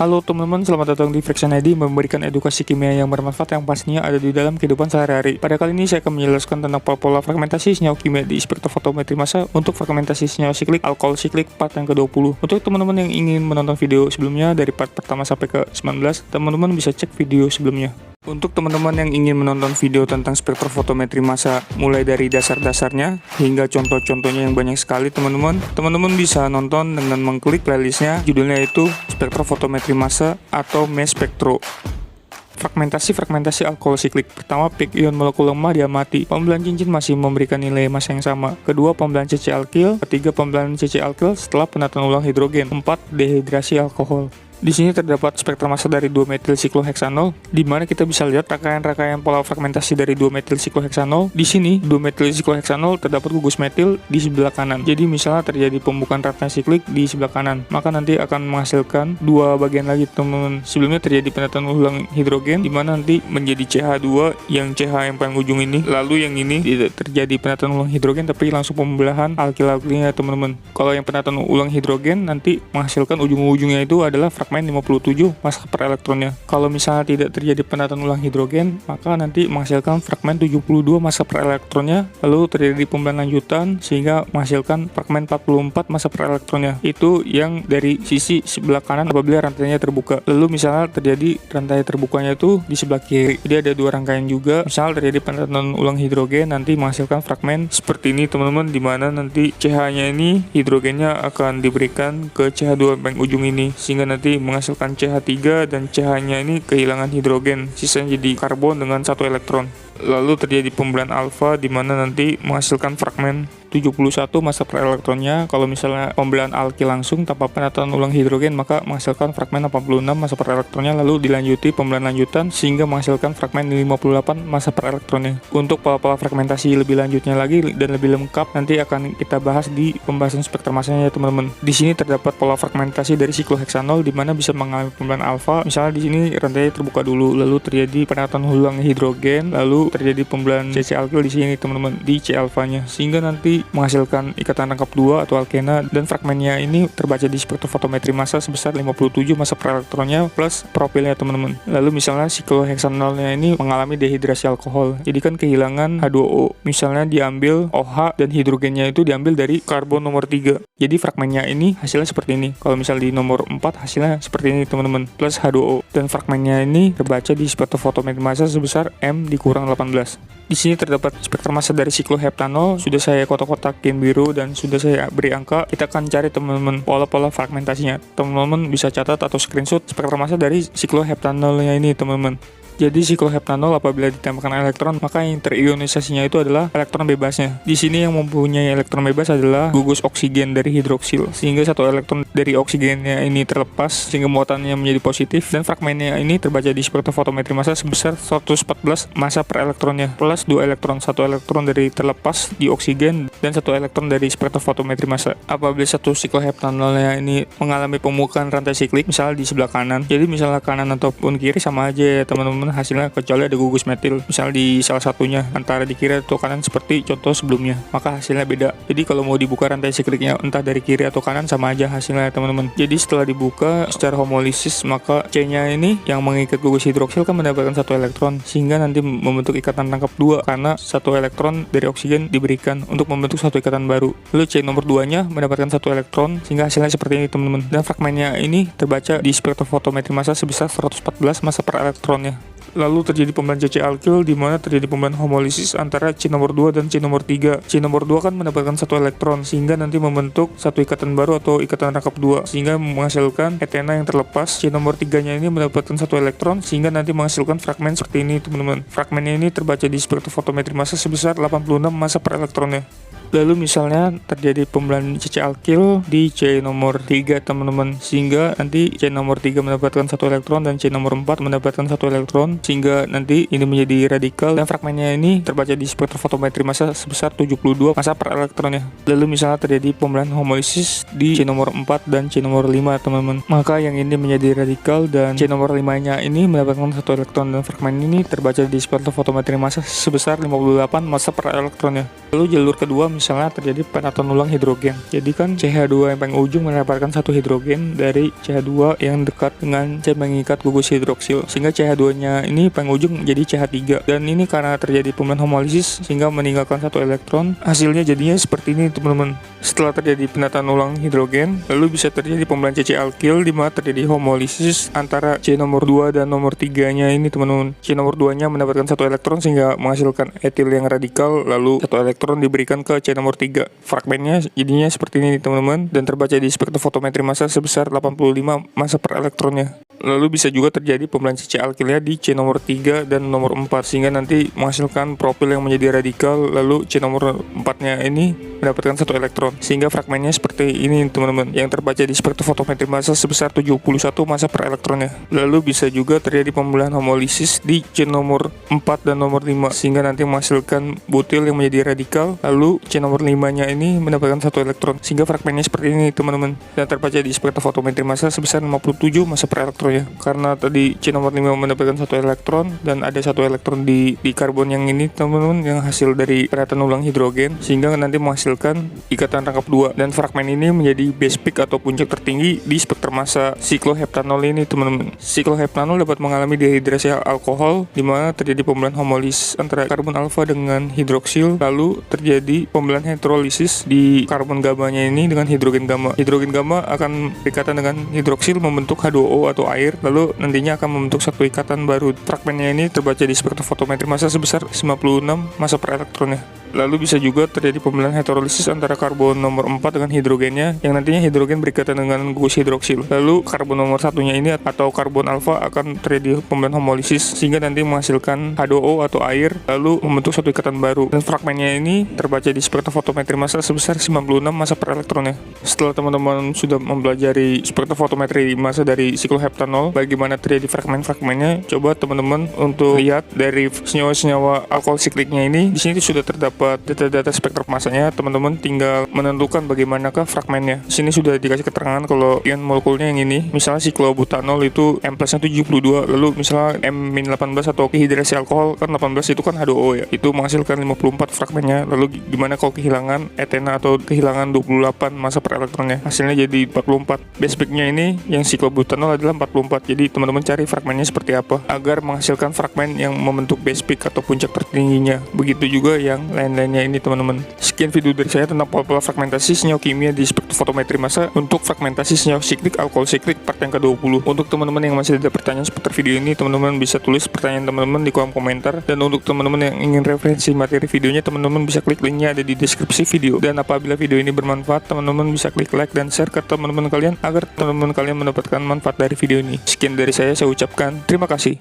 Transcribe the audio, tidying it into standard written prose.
Halo teman-teman, selamat datang di Fraction ID, memberikan edukasi kimia yang bermanfaat yang pastinya ada di dalam kehidupan sehari-hari. Pada kali ini saya akan menjelaskan tentang pola fragmentasi senyawa kimia di spektrofotometri massa untuk fragmentasi senyawa siklik, alkohol siklik part yang ke-20. Untuk teman-teman yang ingin menonton video sebelumnya dari part pertama sampai ke 19, teman-teman bisa cek video sebelumnya. Untuk teman-teman yang ingin menonton video tentang spektrofotometri massa mulai dari dasar-dasarnya hingga contoh-contohnya yang banyak sekali teman-teman bisa nonton dengan mengklik playlistnya, judulnya itu spektrofotometri massa atau MES Spektro. Fragmentasi alkohol siklik. Pertama, peak ion molekul lemah diamati. Pembelahan cincin masih memberikan nilai massa yang sama. Kedua, pembelahan CC alkil. Ketiga, pembelahan CC alkil setelah penataan ulang hidrogen. 4, dehidrasi alkohol. Di sini terdapat spektrum massa dari 2-metil-sikloheksanol, di mana kita bisa lihat rangkaian-rangkaian pola fragmentasi dari 2-metil-sikloheksanol. Di sini 2-metil-sikloheksanol terdapat gugus metil di sebelah kanan. Jadi misalnya terjadi pembukaan rantai siklik di sebelah kanan, maka nanti akan menghasilkan dua bagian lagi teman-teman. Sebelumnya terjadi penataan ulang hidrogen, di mana nanti menjadi CH2 yang CH yang paling ujung ini. Lalu yang ini tidak terjadi penataan ulang hidrogen, tapi langsung pembelahan alkil-alkilnya teman-teman. Kalau yang penataan ulang hidrogen nanti menghasilkan ujung-ujungnya itu adalah fragmentasi 57 massa per elektronnya. Kalau misalnya tidak terjadi penataan ulang hidrogen, maka nanti menghasilkan fragmen 72 massa per elektronnya. Lalu terjadi pembelahan lanjutan sehingga menghasilkan fragmen 44 massa per elektronnya. Itu yang dari sisi sebelah kanan apabila rantainya terbuka. Lalu misalnya terjadi rantai terbukanya itu di sebelah kiri. Jadi ada dua rangkaian juga. Misalnya terjadi penataan ulang hidrogen nanti menghasilkan fragmen seperti ini teman-teman, di mana nanti CH-nya ini hidrogennya akan diberikan ke CH2 yang ujung ini sehingga nanti menghasilkan CH3 dan CH-nya ini kehilangan hidrogen, sisanya jadi karbon dengan satu elektron. Lalu terjadi pembelahan alfa di mana nanti menghasilkan fragmen 71 massa per elektronnya. Kalau misalnya pembelahan alkil langsung tanpa penataan ulang hidrogen, maka menghasilkan fragmen 86 massa per elektronnya. Lalu dilanjuti pembelahan lanjutan sehingga menghasilkan fragmen 58 massa per elektronnya. Untuk pola-pola fragmentasi lebih lanjutnya lagi dan lebih lengkap nanti akan kita bahas di pembahasan spektrum massanya ya teman-teman. Di sini terdapat pola fragmentasi dari sikloheksanol di mana bisa mengalami pembelahan alfa. Misalnya di sini rantainya terbuka dulu, lalu terjadi penataan ulang hidrogen, lalu terjadi pembelahan CC alkil di sini teman-teman di C alfanya, sehingga nanti menghasilkan ikatan rangkap 2 atau alkena, dan fragmennya ini terbaca di spektrofotometri massa sebesar 57 massa per elektronnya plus profilnya teman-teman. Lalu misalnya sikloheksanolnya ini mengalami dehidrasi alkohol, jadi kan kehilangan H2O, misalnya diambil OH dan hidrogennya itu diambil dari karbon nomor 3, jadi fragmennya ini hasilnya seperti ini. Kalau misal di nomor 4 hasilnya seperti ini teman-teman, plus H2O, dan fragmennya ini terbaca di spektrofotometri massa sebesar M dikurang 18. Di sini terdapat spektrum massa dari sikloheptanol, sudah saya kotak-kotakin biru dan sudah saya beri angka. Kita akan cari teman-teman pola-pola fragmentasinya. Teman-teman bisa catat atau screenshot spektrum massa dari sikloheptanolnya ini teman-teman. Jadi sikloheptanol apabila ditembakkan elektron, maka yang terionisasinya itu adalah elektron bebasnya. Di sini yang mempunyai elektron bebas adalah gugus oksigen dari hidroksil, sehingga satu elektron dari oksigennya ini terlepas sehingga muatannya menjadi positif, dan fragmennya ini terbaca di spektrofotometri massa sebesar 114 massa per elektronnya plus 2 elektron, satu elektron dari terlepas di oksigen dan satu elektron dari spektrofotometri massa. Apabila satu sikloheptanolnya ini mengalami pembukaan rantai siklik, misalnya di sebelah kanan, jadi misalnya kanan ataupun kiri sama aja ya teman-teman hasilnya, kecuali ada gugus metil misal di salah satunya antara di kiri atau kanan seperti contoh sebelumnya, maka hasilnya beda. Jadi kalau mau dibuka rantai sikliknya entah dari kiri atau kanan sama aja hasilnya teman-teman. Jadi setelah dibuka secara homolisis, maka C-nya ini yang mengikat gugus hidroksil kan mendapatkan satu elektron sehingga nanti membentuk ikatan rangkap 2 karena satu elektron dari oksigen diberikan untuk membentuk satu ikatan baru. Lalu C nomor 2 nya mendapatkan satu elektron sehingga hasilnya seperti ini teman-teman, dan fragmennya ini terbaca di spektrofotometri massa sebesar 114 massa per elektronnya. Lalu terjadi pembelahan CC alkil di mana terjadi pembelahan homolisis antara C nomor 2 dan C nomor 3. C nomor 2 kan mendapatkan satu elektron sehingga nanti membentuk satu ikatan baru atau ikatan rangkap 2 sehingga menghasilkan etena yang terlepas. C nomor 3-nya ini mendapatkan satu elektron sehingga nanti menghasilkan fragmen seperti ini teman-teman. Fragmennya ini terbaca di spektrofotometri massa sebesar 86 massa per elektronnya. Lalu misalnya terjadi pembelahan CC alkil di C nomor 3 teman-teman, sehingga nanti C nomor 3 mendapatkan satu elektron dan C nomor 4 mendapatkan satu elektron sehingga nanti ini menjadi radikal, dan fragmennya ini terbaca di spektrofotometri massa sebesar 72 massa per elektronnya. Lalu misalnya terjadi pembelahan homolisis di C nomor 4 dan C nomor 5 teman-teman, maka yang ini menjadi radikal dan C nomor 5-nya ini mendapatkan satu elektron, dan fragmen ini terbaca di spektrofotometri massa sebesar 58 massa per elektronnya. Lalu jalur kedua misalnya terjadi penatanan ulang hidrogen. Jadi kan CH2 yang paling ujung melemparkan satu hidrogen dari CH2 yang dekat dengan C mengikat gugus hidroksil, sehingga CH2-nya ini paling ujung jadi CH3. Dan ini karena terjadi pembelian homolisis sehingga meninggalkan satu elektron. Hasilnya jadinya seperti ini teman-teman. Setelah terjadi penataan ulang hidrogen, lalu bisa terjadi pembelian CC alkil di mana terjadi homolisis antara C nomor 2 dan nomor 3-nya ini teman-teman. C nomor 2-nya mendapatkan satu elektron sehingga menghasilkan etil yang radikal, lalu satu elektron diberikan ke C nomor 3. Fragmennya jadinya seperti ini teman-teman, dan terbaca di spektrofotometri massa sebesar 85 massa per elektronnya. Lalu bisa juga terjadi pembelian CC alkilnya di C nomor 3 dan nomor 4 sehingga nanti menghasilkan profil yang menjadi radikal, lalu C nomor 4-nya ini mendapatkan satu elektron sehingga fragmennya seperti ini teman-teman, yang terbaca di spektrofotometri massa sebesar 71 massa per elektronnya. Lalu bisa juga terjadi pembelian homolisis di C nomor 4 dan nomor 5 sehingga nanti menghasilkan butil yang menjadi radikal, lalu C nomor 5-nya ini mendapatkan satu elektron sehingga fragmennya seperti ini teman-teman, dan terbaca di spektrofotometri massa sebesar 57 massa per elektron ya. Karena tadi C nomor 5 mendapatkan satu elektron dan ada satu elektron di karbon yang ini teman-teman, yang hasil dari penataan ulang hidrogen, sehingga nanti menghasilkan ikatan rangkap 2, dan fragmen ini menjadi base peak atau puncak tertinggi di spektrum massa sikloheptanol ini teman-teman. Sikloheptanol dapat mengalami dehidrasi alkohol di mana terjadi pembelian homolis antara karbon alfa dengan hidroksil, lalu terjadi pembelian hidrolisis di karbon gamma-nya ini dengan hidrogen gamma. Hidrogen gamma akan berikatan dengan hidroksil membentuk H2O atau air, lalu nantinya akan membentuk satu ikatan baru. Fragmennya ini terbaca di spektrofotometri massa sebesar 96 massa per elektronnya. Lalu bisa juga terjadi pembelian hidrolisis antara karbon nomor 4 dengan hidrogennya, yang nantinya hidrogen berikatan dengan gugus hidroksil. Lalu karbon nomor 1-nya ini atau karbon alfa akan terjadi pembelian homolisis sehingga nanti menghasilkan H2O atau air, lalu membentuk satu ikatan baru. Dan fragmennya ini terbaca di spektrofotometri massa sebesar 96 massa per elektronnya. Setelah teman-teman sudah mempelajari spektrofotometri massa dari sikloheptanol, bagaimana terjadi fragmen-fragmennya, coba teman-teman untuk lihat dari senyawa-senyawa alkohol sikliknya ini. Di sini sudah terdapat data-data spektrum massanya, teman-teman tinggal menentukan bagaimanakah fragmennya. Di sini sudah dikasih keterangan kalau ion molekulnya yang ini, misalnya siklobutanol itu M+-nya 72, lalu misalnya M-18 atau kehidrasi alkohol kan 18 itu kan H2O ya, itu menghasilkan 54 fragmennya. Lalu gimana kalau kehilangan etena atau kehilangan 28 massa per elektronnya, hasilnya jadi 44. Base peak-nya ini yang siklobutanol adalah 44. Jadi teman-teman cari fragmennya seperti apa agar menghasilkan fragmen yang membentuk base peak atau puncak tertingginya. Begitu juga yang lainnya ini teman-teman. Sekian video dari saya tentang pola fragmentasi senyawa kimia di spektrofotometri massa untuk fragmentasi senyawa siklik alkohol siklik part yang ke-20. Untuk teman-teman yang masih ada pertanyaan seputar video ini, teman-teman bisa tulis pertanyaan teman-teman di kolom komentar, dan untuk teman-teman yang ingin referensi materi videonya, teman-teman bisa klik linknya ada di deskripsi video. Dan apabila video ini bermanfaat, teman-teman bisa klik like dan share ke teman-teman kalian agar teman-teman kalian mendapatkan manfaat dari video ini. Sekian dari saya ucapkan terima kasih.